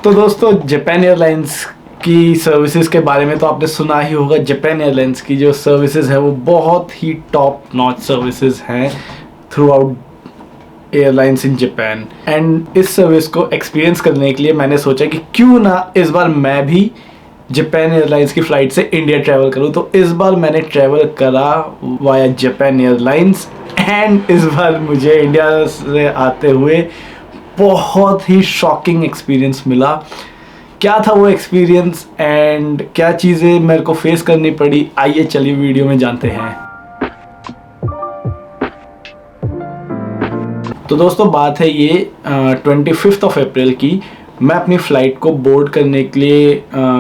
तो दोस्तों, Japan airlines की सर्विसेज के बारे में तो आपने सुना ही होगा। जापान एयरलाइंस की जो सर्विसेज है वो बहुत ही टॉप नॉच सर्विसेज हैं through out airlines in Japan. And इस सर्विस को एक्सपीरियंस करने के लिए मैंने सोचा कि क्यों ना इस बार मैं भी जापान एयरलाइंस की फ़्लाइट से इंडिया ट्रैवल करूं। तो इस बार मैंने ट्रैवल करा वाया जापान एयरलाइंस एंड इस बार मुझे इंडिया से आते हुए बहुत ही शॉकिंग एक्सपीरियंस मिला। क्या था वो एक्सपीरियंस एंड क्या चीज़ें मेरे को फेस करनी पड़ी, आइए चलिए वीडियो में जानते हैं। तो दोस्तों, बात है ये 25 अप्रैल की। मैं अपनी फ़्लाइट को बोर्ड करने के लिए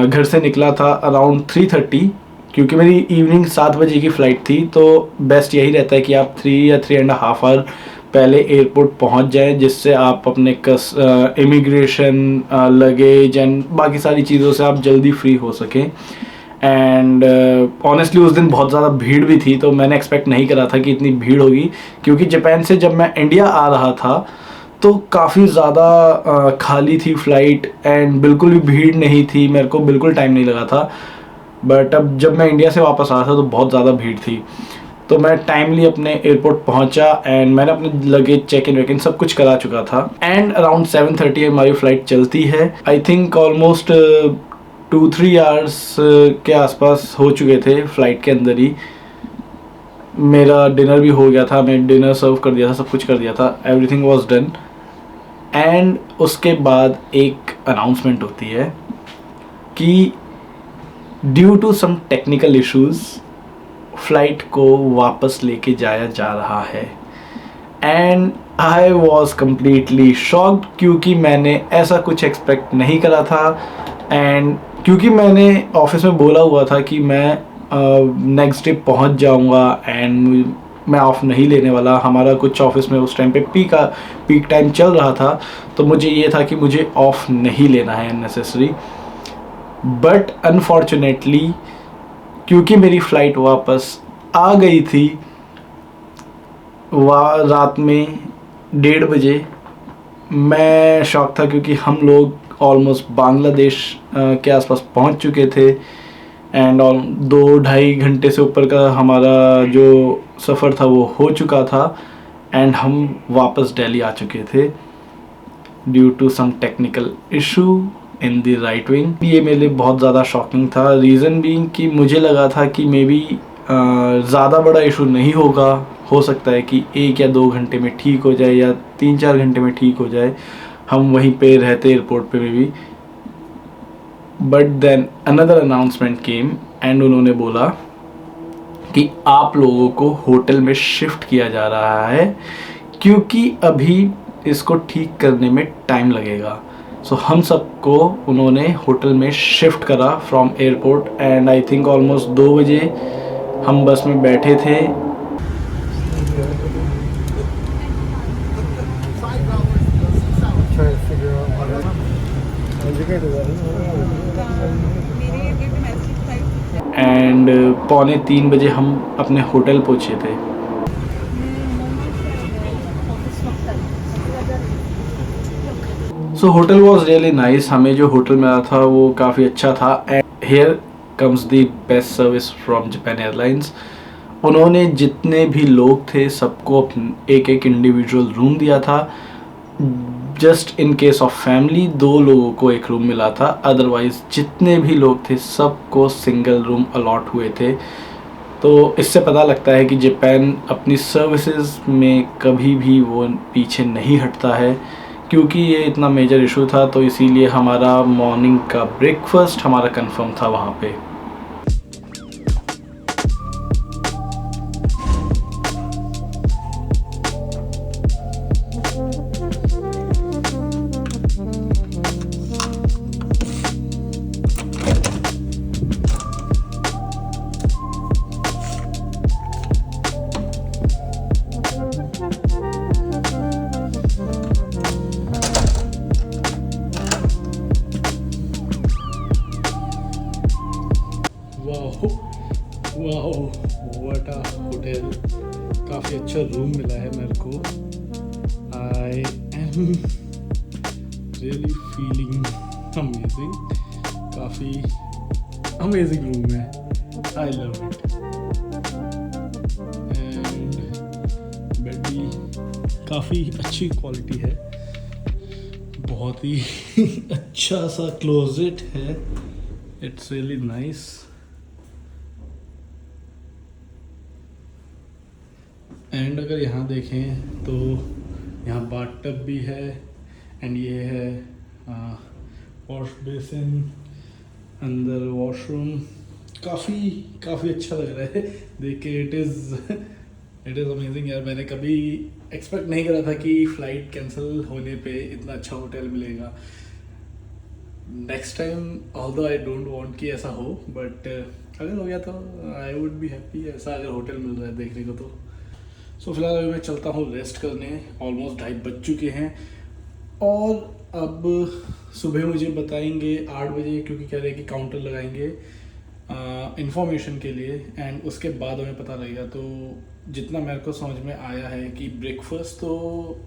घर से निकला था अराउंड 3:30, क्योंकि मेरी इवनिंग 7 बजे की फ़्लाइट थी। तो बेस्ट यही रहता है कि आप 3 या 3.5 आवर पहले एयरपोर्ट पहुंच जाएं, जिससे आप अपने इमिग्रेशन, लगेज एंड बाकी सारी चीज़ों से आप जल्दी फ्री हो सकें। एंड ऑनेस्टली उस दिन बहुत ज़्यादा भीड़ भी थी, तो मैंने एक्सपेक्ट नहीं करा था कि इतनी भीड़ होगी, क्योंकि जापान से जब मैं इंडिया आ रहा था तो काफ़ी ज़्यादा खाली थी फ़्लाइट एंड बिल्कुल भी भीड़ नहीं थी। मेरे को बिल्कुल टाइम नहीं लगा था। बट अब जब मैं इंडिया से वापस आया था तो बहुत ज़्यादा भीड़ थी। तो मैं टाइमली अपने एयरपोर्ट पहुंचा एंड मैंने अपने लगेज चेक इन वेक इन सब कुछ करा चुका था। एंड अराउंड 7:30 हमारी फ़्लाइट चलती है। आई थिंक ऑलमोस्ट 2-3 आवर्स के आसपास हो चुके थे फ़्लाइट के अंदर ही। मेरा डिनर भी हो गया था, मैं डिनर सर्व कर दिया था, सब कुछ कर दिया था, एवरीथिंग वॉज डन। एंड उसके बाद एक अनाउंसमेंट होती है कि due to some technical issues flight को वापस लेके जाया जा रहा है। And I was completely shocked, क्योंकि मैंने ऐसा कुछ एक्सपेक्ट नहीं करा था। एंड क्योंकि मैंने ऑफिस में बोला हुआ था कि मैं नेक्स्ट डे पहुंच जाऊंगा एंड मैं ऑफ़ नहीं लेने वाला। हमारा कुछ ऑफिस में उस टाइम पे पीक टाइम चल रहा था, तो मुझे ये था कि मुझे ऑफ़ नहीं लेना है अननेसेसरी। बट अनफॉर्चुनेटली क्योंकि मेरी फ़्लाइट वापस आ गई थी रात में 1:30 बजे, मैं शॉक था, क्योंकि हम लोग ऑलमोस्ट बांग्लादेश के आसपास पहुंच चुके थे। एंड 2-2.5 घंटे से ऊपर का हमारा जो सफ़र था वो हो चुका था एंड हम वापस दिल्ली आ चुके थे due to some technical issue in the right wing. ये मेरे लिए बहुत ज़्यादा शॉकिंग था। रीज़न बीइंग कि मुझे लगा था कि मे बी ज़्यादा बड़ा इशू नहीं होगा, हो सकता है कि 1 या 2 घंटे में ठीक हो जाए या 3-4 घंटे में ठीक हो जाए, हम वहीं पे रहते एयरपोर्ट पे में भी। But then another announcement came and उन्होंने बोला कि आप लोगों को होटल में शिफ्ट किया जा रहा है, क्योंकि अभी इसको ठीक करने में टाइम लगेगा। सो हम सबको उन्होंने होटल में शिफ्ट करा from airport. And I think almost 2 बजे हम बस में बैठे थे। एंड 2:45 बजे हम अपने होटल पहुँचे थे। So hotel was really nice. हमें जो होटल मिला था वो काफ़ी अच्छा था। And here comes the best service from Japan airlines. उन्होंने जितने भी लोग थे सबको एक एक इंडिविजुअल रूम दिया था। Just in case of family 2 लोगों को एक रूम मिला था, अदरवाइज जितने भी लोग थे सबको सिंगल रूम अलॉट हुए थे। तो इससे पता लगता है कि जापान अपनी सर्विसेज में कभी भी वो पीछे नहीं हटता है। क्योंकि ये इतना मेजर इशू था, तो इसीलिए हमारा मॉर्निंग का ब्रेकफास्ट हमारा कंफर्म था वहाँ पे। Wow, what a hotel. काफ़ी अच्छा रूम मिला है मेरे को। I am really feeling amazing, काफ़ी अमेजिंग रूम है, I love it. And bed भी काफ़ी अच्छी क्वालिटी है, बहुत ही अच्छा सा क्लोजेट है, इट्स रियली नाइस। एंड अगर यहाँ देखें तो यहाँ बाथटब भी है, एंड ये है वॉश बेसिन, अंदर वॉशरूम, काफ़ी अच्छा लग रहा है देख के। इट इज़ अमेजिंग यार, मैंने कभी एक्सपेक्ट नहीं करा था कि फ़्लाइट कैंसिल होने पे इतना अच्छा होटल मिलेगा। Next time although I don't want कि ऐसा हो, बट अगर हो गया तो आई वुड बी हैप्पी, ऐसा अगर होटल मिल रहा है देखने को तो। सो फिलहाल अभी मैं चलता हूँ रेस्ट करने, ऑलमोस्ट 2:30 बज चुके हैं। और अब सुबह मुझे बताएंगे 8 बजे, क्योंकि कह रहे हैं कि काउंटर लगाएंगे इंफॉर्मेशन के लिए, एंड उसके बाद हमें पता लगेगा। तो जितना मेरे को समझ में आया है कि ब्रेकफास्ट तो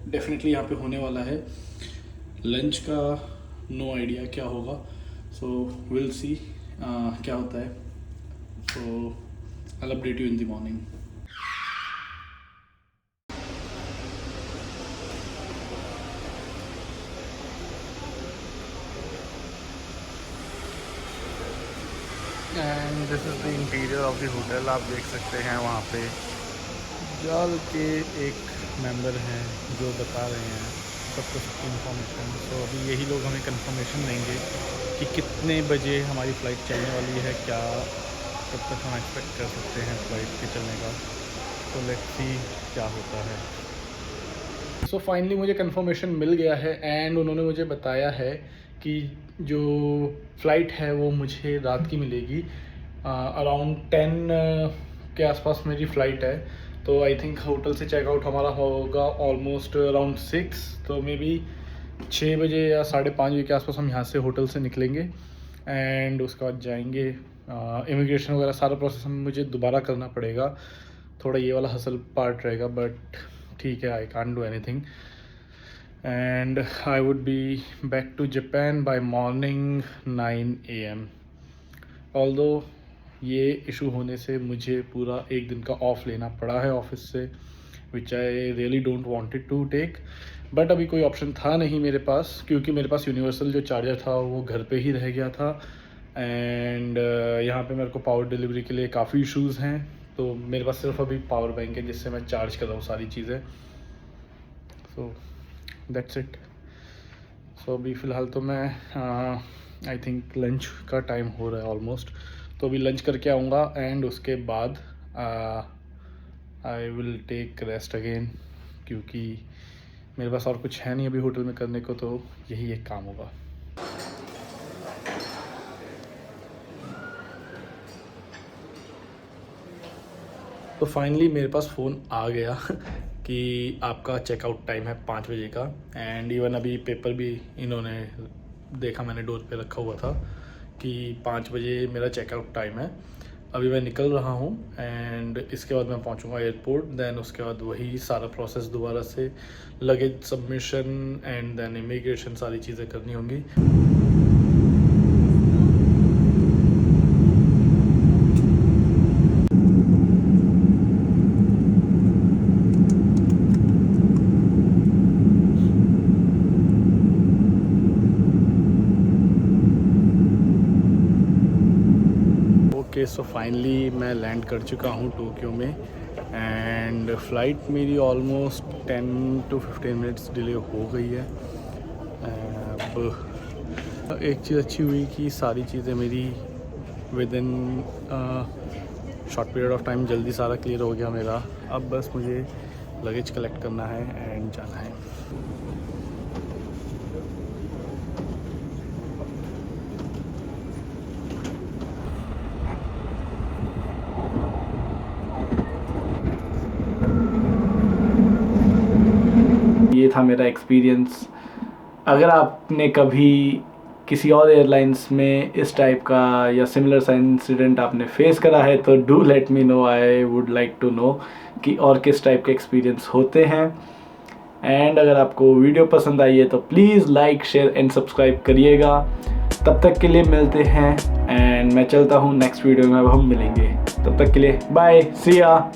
डेफिनेटली यहाँ पे होने वाला है, लंच का नो आइडिया क्या होगा, सो विल सी क्या होता है। So I will update you in the morning. And this is the interior of the hotel. आप देख सकते हैं वहाँ पे जाल के एक मेंबर हैं जो बता रहे हैं सब कुछ इंफॉर्मेशन। तो अभी यही लोग हमें कंफर्मेशन देंगे कि कितने बजे हमारी फ़्लाइट चलने वाली है, क्या कब तक हम एक्सपेक्ट कर सकते हैं फ़्लाइट के चलने का। तो लेट्स सी क्या होता है। सो फाइनली मुझे कंफर्मेशन मिल गया है, एंड उन्होंने मुझे बताया है कि जो फ़्लाइट है वो मुझे रात की मिलेगी, अराउंड 10 के आसपास मेरी फ़्लाइट है। तो आई थिंक होटल से चेकआउट हमारा होगा ऑलमोस्ट अराउंड 6, तो मे बी 6 बजे या 5:30 बजे के आसपास हम यहाँ से होटल से निकलेंगे, एंड उसके बाद जाएंगे। इमिग्रेशन वगैरह सारा प्रोसेस मुझे दोबारा करना पड़ेगा, थोड़ा ये वाला हसल पार्ट रहेगा, बट ठीक है, I can't do anything. And I would be back to Japan by morning 9 AM। Although ये इशू होने से मुझे पूरा एक दिन का ऑफ लेना पड़ा है ऑफिस से, which I really don't wanted to take, but अभी कोई ऑप्शन था नहीं मेरे पास, क्योंकि मेरे पास यूनिवर्सल जो चार्जर था वो घर पे ही रह गया था। एंड यहाँ पे मेरे को पावर डिलीवरी के लिए काफ़ी इश्यूज़ हैं, तो मेरे पास सिर्फ अभी पावर बैंक है जिससे मैं चार्ज कर रहा हूँ सारी चीज़ें। So that's it. सो अभी फ़िलहाल तो मैं आई थिंक लंच का टाइम हो रहा है ऑलमोस्ट, तो अभी लंच करके आऊँगा, एंड उसके बाद I will take rest again, क्योंकि मेरे पास और कुछ है नहीं अभी होटल में करने को, तो यही एक काम होगा। तो फाइनली मेरे पास फ़ोन आ गया कि आपका चेकआउट टाइम है 5 बजे का, एंड इवन अभी पेपर भी इन्होंने देखा, मैंने डोर पे रखा हुआ था कि 5 बजे मेरा चेकआउट टाइम है। अभी मैं निकल रहा हूँ, एंड इसके बाद मैं पहुँचूँगा एयरपोर्ट, देन उसके बाद वही सारा प्रोसेस दोबारा से luggage submission and then immigration सारी चीज़ें करनी होंगी। सो फाइनली मैं लैंड कर चुका हूँ टोक्यो में, एंड फ़्लाइट मेरी ऑलमोस्ट 10 to 15 मिनट्स डिले हो गई है। अब एक चीज़ अच्छी हुई कि सारी चीज़ें मेरी with in short period of time जल्दी सारा क्लियर हो गया मेरा। अब बस मुझे लगेज कलेक्ट करना है एंड जाना है। ये था मेरा एक्सपीरियंस। अगर आपने कभी किसी और एयरलाइंस में इस टाइप का या सिमिलर सा इंसिडेंट आपने फेस करा है तो do let me know, I would like to know कि और किस टाइप के एक्सपीरियंस होते हैं। एंड अगर आपको वीडियो पसंद आई है तो please like share and subscribe करिएगा। तब तक के लिए मिलते हैं एंड मैं चलता हूँ, नेक्स्ट वीडियो में अब हम मिलेंगे। तब तक के लिए बाय, सी या।